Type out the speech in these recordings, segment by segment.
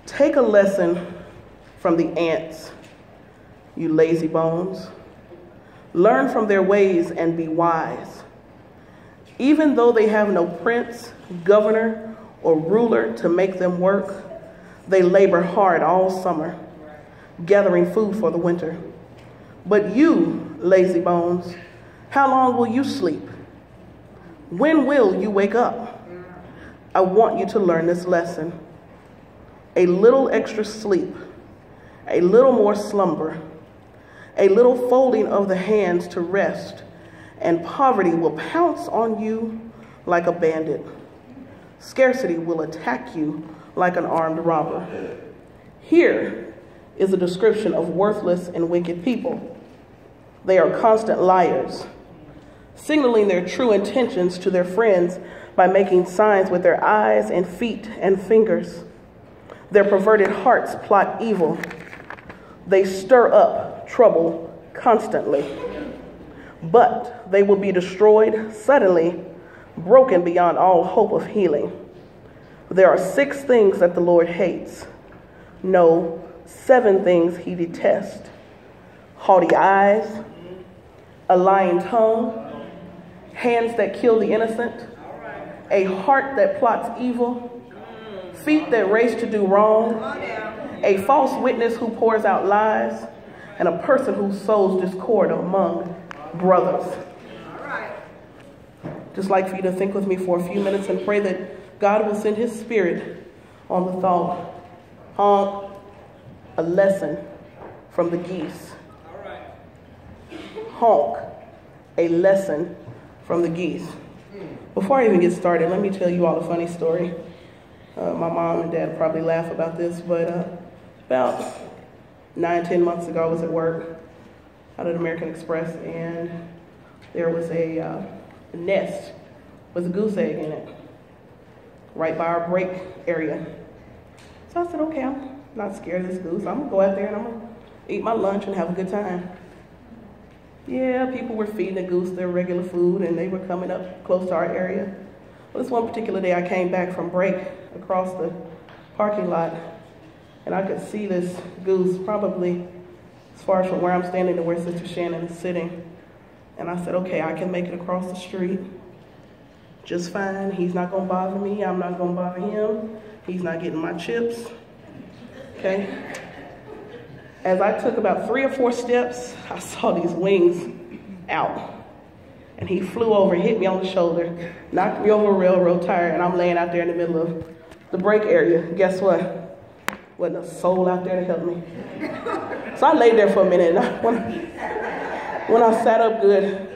Take a lesson from the ants, you lazy bones. Learn from their ways and be wise. Even though they have no prince, governor, or ruler to make them work, they labor hard all summer, gathering food for the winter. But you, lazy bones, how long will you sleep? When will you wake up? I want you to learn this lesson. A little extra sleep, a little more slumber, a little folding of the hands to rest, and poverty will pounce on you like a bandit. Scarcity will attack you like an armed robber. Here is a description of worthless and wicked people. They are constant liars, signaling their true intentions to their friends by making signs with their eyes and feet and fingers. Their perverted hearts plot evil. They stir up trouble constantly. But they will be destroyed suddenly, broken beyond all hope of healing. There are 6 things that the Lord hates. No, 7 things he detests. Haughty eyes, a lying tongue, hands that kill the innocent, a heart that plots evil, feet that race to do wrong, a false witness who pours out lies, and a person who sows discord among brothers. Just like for you to think with me for a few minutes and pray that God will send his spirit on the thought. Honk, a lesson from the geese. Honk, a lesson from the geese. Before I even get started, let me tell you all a funny story. My mom and dad probably laugh about this, but about 9-10 months ago, I was at work out at American Express, and there was a nest with a goose egg in it, right by our break area. So I said, okay, I'm not scared of this goose. I'm gonna go out there and I'm gonna eat my lunch and have a good time. Yeah, people were feeding the goose their regular food, and they were coming up close to our area. Well, this one particular day, I came back from break across the parking lot, and I could see this goose probably as far as from where I'm standing to where Sister Shannon is sitting. And I said, okay, I can make it across the street just fine. He's not gonna bother me. I'm not gonna bother him. He's not getting my chips, okay? As I took about 3 or 4 steps, I saw these wings out. And he flew over, hit me on the shoulder, knocked me over a railroad tire, and I'm laying out there in the middle of the break area. Guess what? Wasn't a soul out there to help me. So I laid there for a minute, and when I sat up good,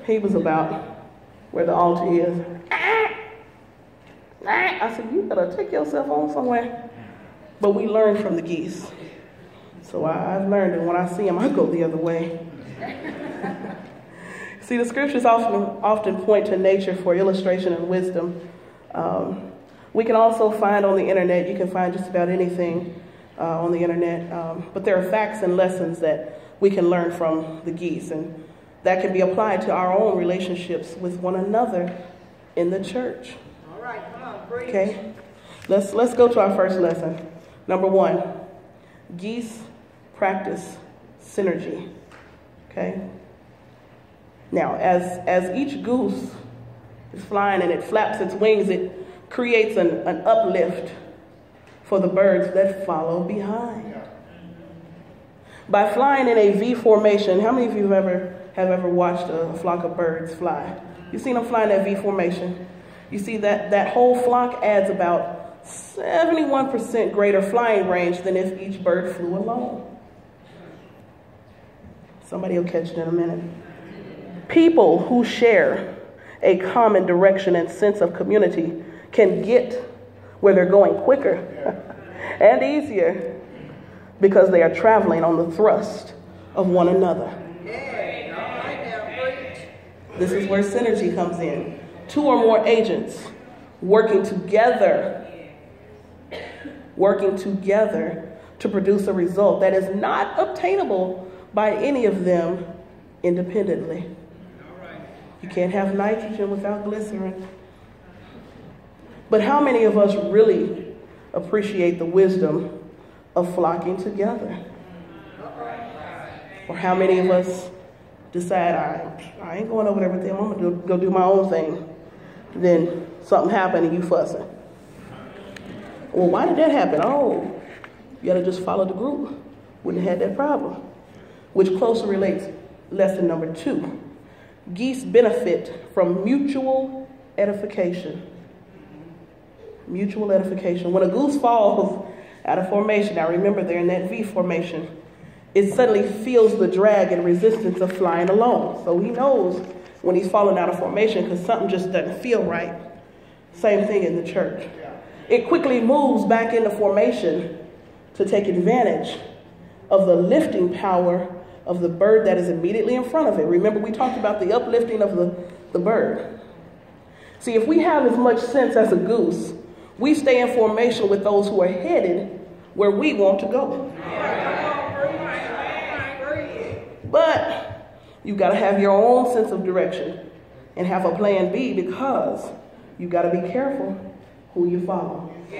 he was about where the altar is. I said, you better take yourself on somewhere. But we learned from the geese. So I've learned that when I see them, I go the other way. See, the scriptures often point to nature for illustration and wisdom. We can also find on the internet, you can find just about anything on the internet, but there are facts and lessons that we can learn from the geese, and that can be applied to our own relationships with one another in the church. All right, come on, preach. Okay, let's go to our first lesson. Number 1, geese practice synergy. Okay. Now, as each goose is flying and it flaps its wings, it creates an uplift for the birds that follow behind. By flying in a V formation, how many of you have ever watched a flock of birds fly? You've seen them fly in that V formation. You see that whole flock adds about 71% greater flying range than if each bird flew alone. Somebody will catch it in a minute. People who share a common direction and sense of community can get where they're going quicker and easier because they are traveling on the thrust of one another. This is where synergy comes in. 2 or more agents working together to produce a result that is not obtainable by any of them independently. You can't have nitrogen without glycerin. But how many of us really appreciate the wisdom of flocking together? Or how many of us decide, I ain't going over there with them, I'm going to go do my own thing. Then something happened and you fussing. Well, why did that happen? Oh, you got to just follow the group. Wouldn't have had that problem. Which closely relates lesson number 2. Geese benefit from mutual edification. Mutual edification. When a goose falls out of formation, now remember they're in that V formation, it suddenly feels the drag and resistance of flying alone. So he knows when he's falling out of formation because something just doesn't feel right. Same thing in the church. It quickly moves back into formation to take advantage of the lifting power of the bird that is immediately in front of it. Remember, we talked about the uplifting of the bird. See, if we have as much sense as a goose, we stay in formation with those who are headed where we want to go. But you've got to have your own sense of direction and have a plan B, because you've got to be careful who you follow. You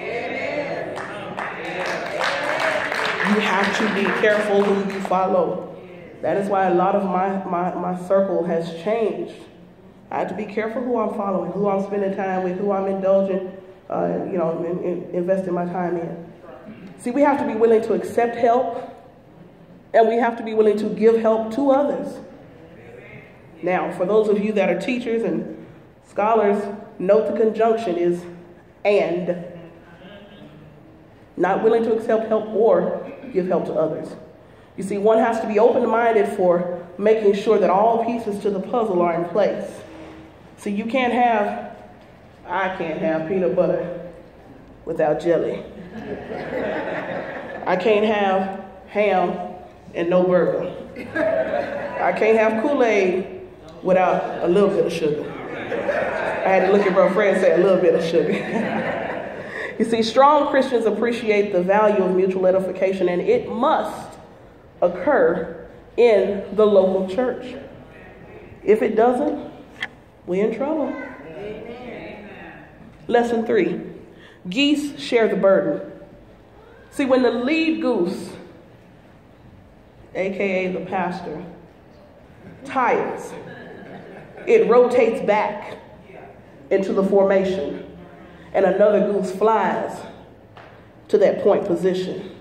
have to be careful who you follow. That is why a lot of my circle has changed. I have to be careful who I'm following, who I'm spending time with, who I'm indulging, investing my time in. See, we have to be willing to accept help, and we have to be willing to give help to others. Now, for those of you that are teachers and scholars, note the conjunction is and. Not willing to accept help or give help to others. You see, one has to be open-minded for making sure that all pieces to the puzzle are in place. See, I can't have peanut butter without jelly. I can't have ham and no burger. I can't have Kool-Aid without a little bit of sugar. I had to look at my friend and say a little bit of sugar. You see, strong Christians appreciate the value of mutual edification, and it must occur in the local church. If it doesn't, we're in trouble. Amen. Lesson 3, geese share the burden. See, when the lead goose, aka the pastor, tires, it rotates back into the formation, and another goose flies to that point position.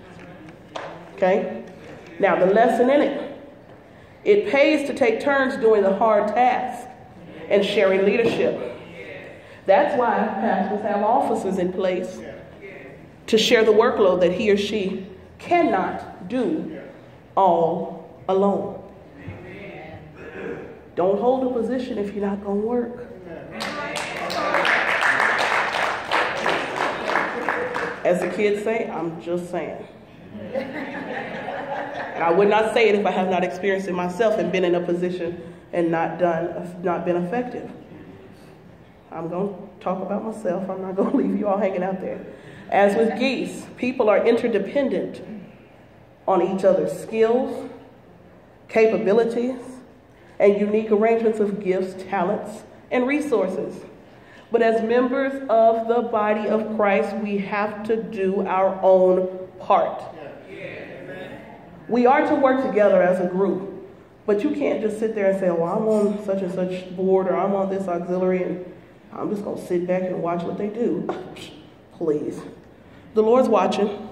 Okay? Now, the lesson in it pays to take turns doing the hard task and sharing leadership. That's why pastors have officers in place to share the workload that he or she cannot do all alone. Don't hold a position if you're not going to work. As the kids say, I'm just saying. And I would not say it if I have not experienced it myself and been in a position and not been effective. I'm going to talk about myself. I'm not going to leave you all hanging out there. As with geese, people are interdependent on each other's skills, capabilities, and unique arrangements of gifts, talents, and resources. But as members of the body of Christ, we have to do our own part. We are to work together as a group, but you can't just sit there and say, well, I'm on such and such board, or I'm on this auxiliary, and I'm just going to sit back and watch what they do. Please. The Lord's watching.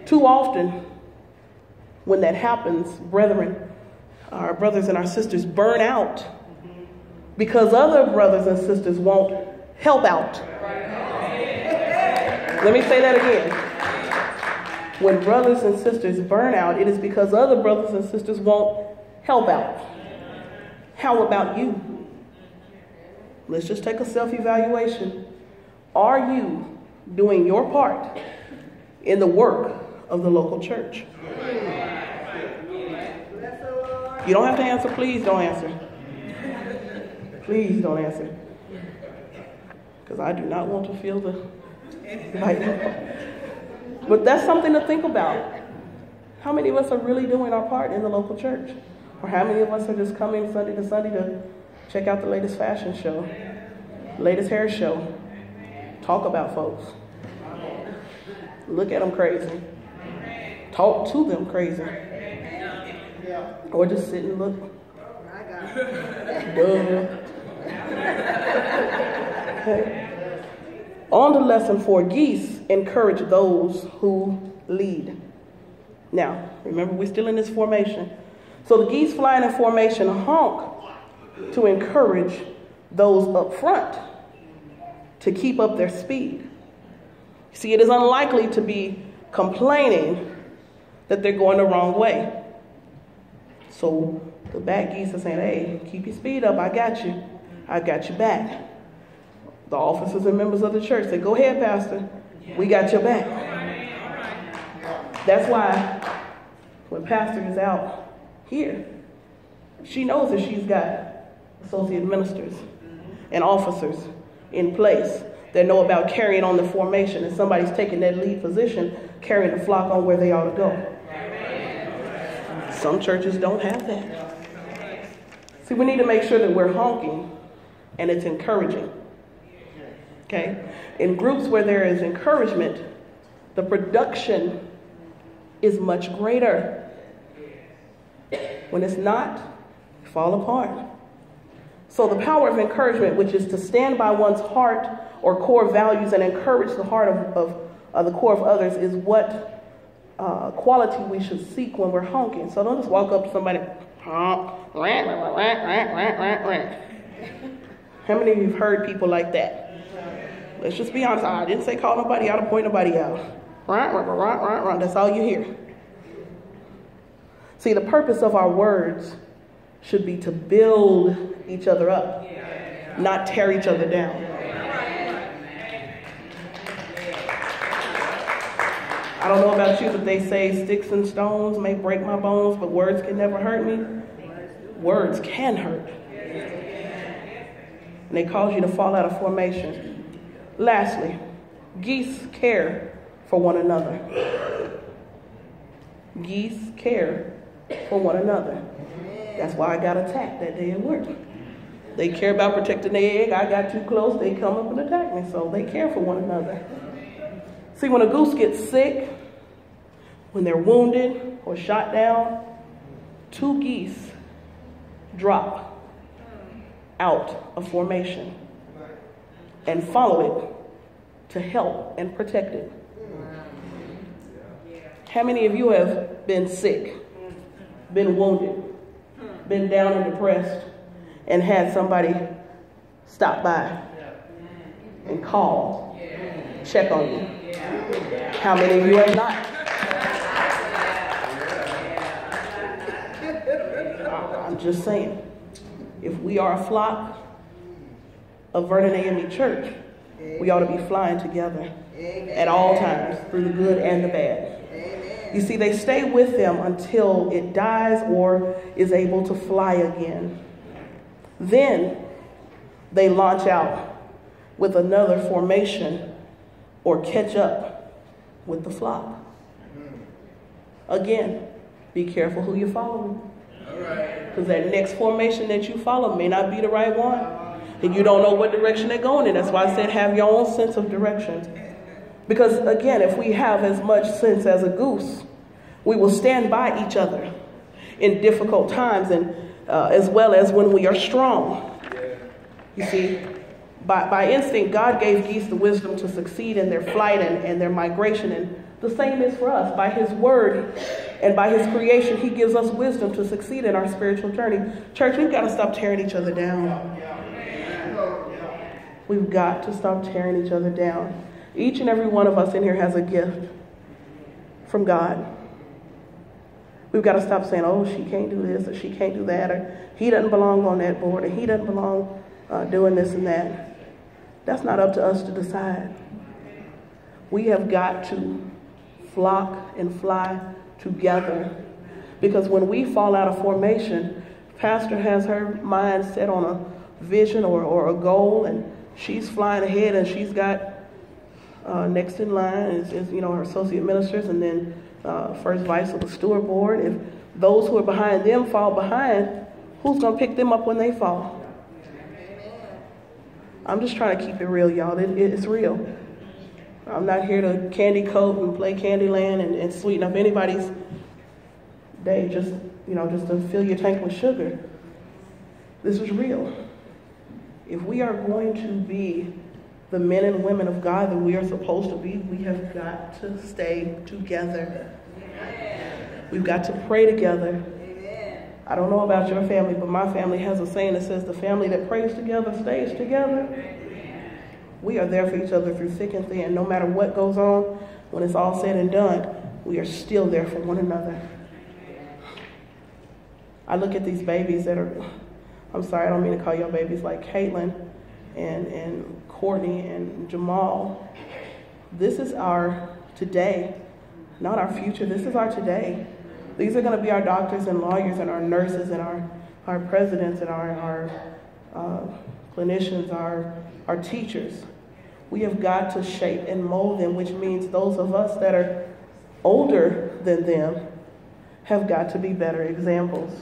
Too often, when that happens, our brothers and our sisters burn out because other brothers and sisters won't help out. Let me say that again. When brothers and sisters burn out, it is because other brothers and sisters won't help out. How about you? Let's just take a self-evaluation. Are you doing your part in the work of the local church? You don't have to answer. Please don't answer. Please don't answer. Because I do not want to feel the light. But that's something to think about. How many of us are really doing our part in the local church? Or how many of us are just coming Sunday to Sunday to check out the latest fashion show, latest hair show, talk about folks? look at them crazy. Talk to them crazy. Or just sit and look. Duh. Okay. On to lesson 4, geese encourage those who lead. Now, remember, we're still in this formation. So the geese flying in formation honk to encourage those up front to keep up their speed. See, it is unlikely to be complaining that they're going the wrong way. So the back geese are saying, hey, keep your speed up. I got you. I got you back. The officers and members of the church say, go ahead, Pastor. We got your back. That's why when Pastor is out here, she knows that she's got associate ministers and officers in place that know about carrying on the formation, and somebody's taking that lead position, carrying the flock on where they ought to go. Some churches don't have that. See, we need to make sure that we're honking and it's encouraging. Okay? In groups where there is encouragement, the production is much greater. When it's not, we fall apart. So the power of encouragement, which is to stand by one's heart or core values and encourage the heart of the core of others, is what quality we should seek when we're honking. So don't just walk up to somebody, honk, rant, rant, rant, rant, rant, rant. How many of you have heard people like that? Let's just be honest. I didn't say call nobody out or point nobody out. Rant, rant, rant, rant, rant. That's all you hear. See, the purpose of our words should be to build each other up, not tear each other down. I don't know about you, but they say sticks and stones may break my bones, but words can never hurt me. Words can hurt. And they cause you to fall out of formation. Lastly, geese care for one another. Geese care for one another. That's why I got attacked that day at work. They care about protecting their egg. I got too close, they come up and attack me. So they care for one another. See, when a goose gets sick, when they're wounded or shot down, 2 geese drop out of formation and follow it to help and protect it. How many of you have been sick, been wounded, been down and depressed, and had somebody stop by and call, check on you? How many of you have not? I'm just saying, if we are a flock of Vernon AME Church, we ought to be flying together at all times, through the good and the bad. You see, they stay with them until it dies or is able to fly again. Then they launch out with another formation or catch up with the flock. Again, be careful who you follow. Because that next formation that you follow may not be the right one. And you don't know what direction they're going in. That's why I said have your own sense of direction. Because again, if we have as much sense as a goose, we will stand by each other in difficult times, and as well as when we are strong. You see, by instinct, God gave geese the wisdom to succeed in their flight and their migration. And the same is for us. By his word and by his creation, he gives us wisdom to succeed in our spiritual journey. Church, we've got to stop tearing each other down. We've got to stop tearing each other down. Each and every one of us in here has a gift from God. We've got to stop saying, oh, she can't do this, or she can't do that, or he doesn't belong on that board, or he doesn't belong doing this and that. That's not up to us to decide. We have got to flock and fly together. Because when we fall out of formation, Pastor has her mind set on a vision or a goal, and she's flying ahead, and she's got next in line is her associate ministers, and then first vice of the steward board. If those who are behind them fall behind, who's going to pick them up when they fall? I'm just trying to keep it real, y'all. It's real. I'm not here to candy coat and play Candyland and sweeten up anybody's day just to fill your tank with sugar. This is real. If we are going to be the men and women of God that we are supposed to be, we have got to stay together. We've got to pray together. I don't know about your family, but my family has a saying that says the family that prays together stays together. We are there for each other through thick and thin. No matter what goes on, when it's all said and done, we are still there for one another. I look at these babies that are, I'm sorry, I don't mean to call y'all babies, like Caitlin and Courtney and Jamal. This is our today, not our future. This is our today. These are going to be our doctors and lawyers and our nurses and our presidents and our clinicians, our teachers. We have got to shape and mold them, which means those of us that are older than them have got to be better examples.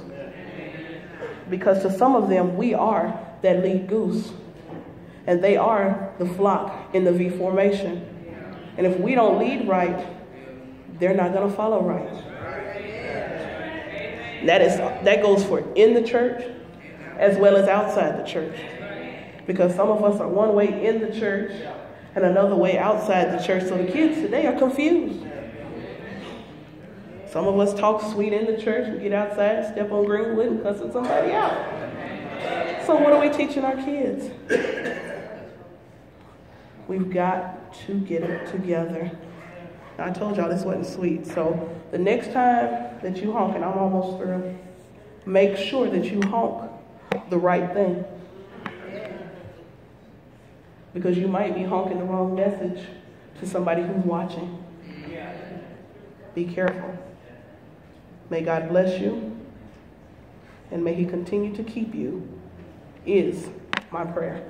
Because to some of them, we are that lead goose. And they are the flock in the V formation. And if we don't lead right, they're not going to follow right. That goes for in the church as well as outside the church. Because some of us are one way in the church and another way outside the church. So the kids today are confused. Some of us talk sweet in the church and get outside, step on Greenwood and cussing somebody out. So what are we teaching our kids? We've got to get it together. I told y'all this wasn't sweet. So the next time that you honk, and I'm almost through, make sure that you honk the right thing. Because you might be honking the wrong message to somebody who's watching. Be careful. May God bless you, and may He continue to keep you, is my prayer.